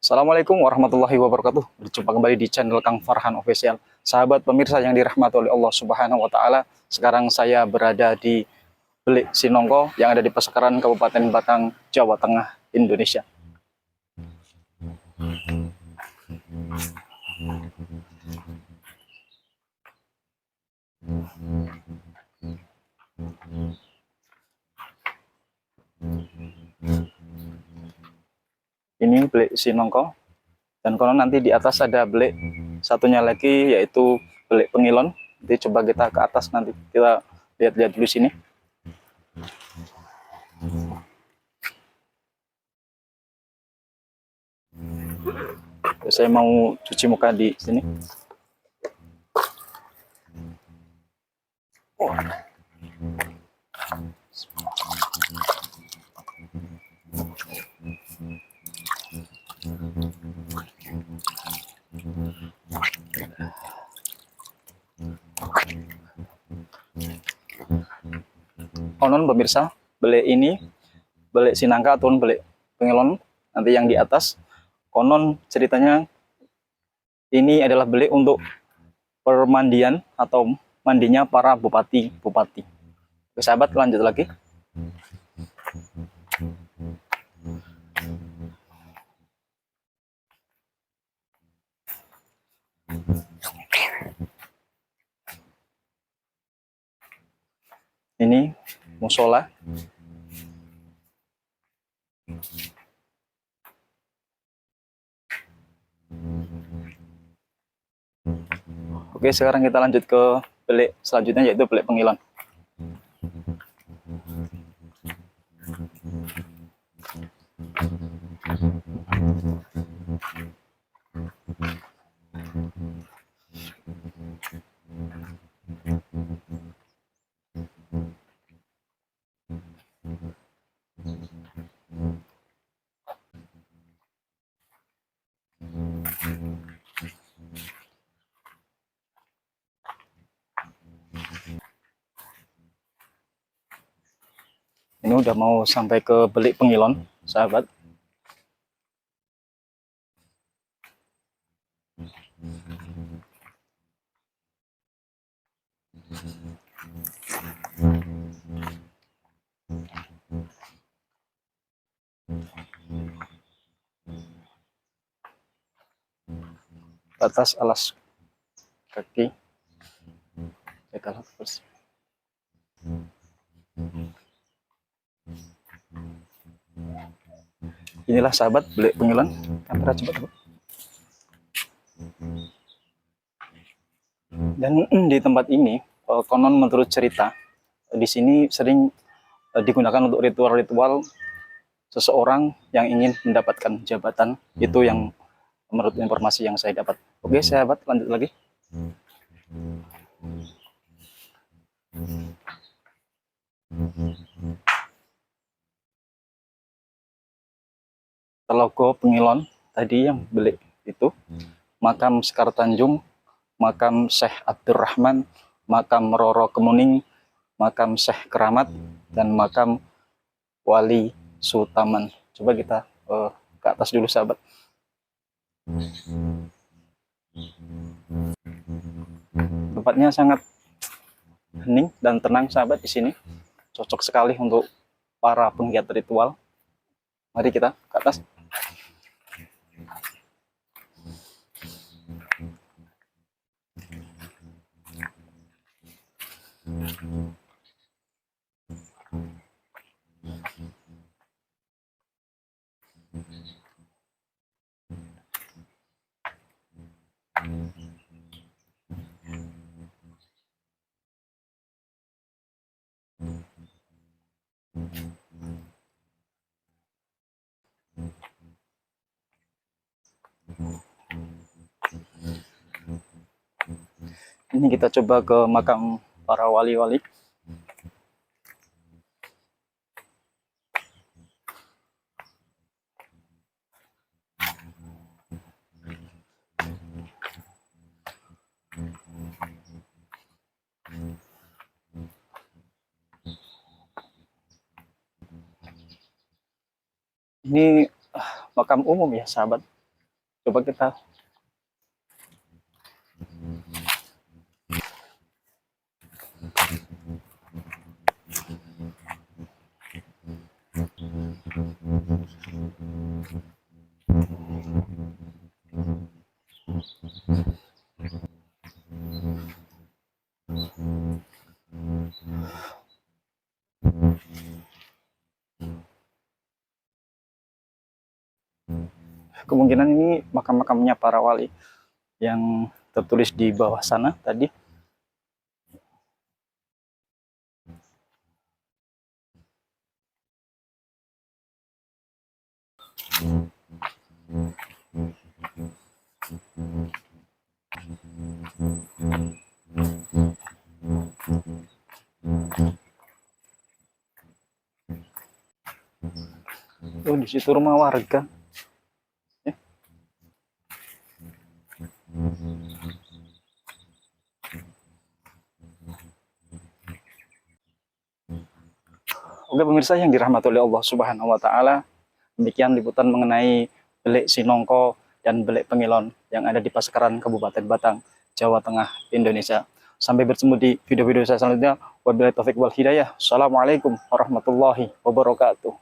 Assalamualaikum warahmatullahi wabarakatuh. Berjumpa kembali di channel Kang Farhan Official. Sahabat pemirsa yang dirahmati oleh Allah Subhanahu wa taala, sekarang saya berada di Belik Sinongko yang ada di Pasekaran Kabupaten Batang, Jawa Tengah, Indonesia. Ini Belik Sinongko, dan konon nanti di atas ada belik satunya lagi, yaitu Belik Pengilon. Nanti coba kita ke atas, nanti kita lihat-lihat dulu sini. Saya mau cuci muka di sini. Konon pemirsa, belik ini, belik Sinangka atau belik Pengilon, nanti yang di atas, konon ceritanya ini adalah belik untuk permandian atau mandinya para bupati-bupati. Oke sahabat, lanjut lagi. Ini musola. Oke, sekarang kita lanjut ke belik selanjutnya, yaitu belik Pengilon. Ini udah mau sampai ke belik Pengilon, sahabat. Batas alas kaki. Inilah sahabat belik Pengilon. Kamera coba. Dan di tempat ini, konon menurut cerita, di sini sering digunakan untuk ritual-ritual seseorang yang ingin mendapatkan jabatan. Itu yang menurut informasi yang saya dapat. Oke sahabat, lanjut lagi. Telogo Pengilon tadi yang belik itu, makam Sekar Tanjung, makam Syekh Abdurrahman, makam Roro Kemuning, makam Syekh Keramat, dan makam Wali Sutaman. Coba kita ke atas dulu sahabat. Tempatnya sangat hening dan tenang sahabat di sini. Cocok sekali untuk para penggiat ritual. Mari kita ke atas. Ini kita coba ke makam para wali-wali. Ini makam umum ya sahabat. Coba kita kemungkinan ini makam-makamnya para wali yang tertulis di bawah sana tadi. Oh, di situ rumah warga. Ya. Oke pemirsa yang dirahmati oleh Allah Subhanahu wa taala, demikian liputan mengenai Belik Sinongko dan Belik Pengilon yang ada di Pasekeran, Kabupaten Batang, Jawa Tengah, Indonesia. Sampai bertemu di video-video saya selanjutnya. Wabillahi taufik wal hidayah. Assalamualaikum warahmatullahi wabarakatuh.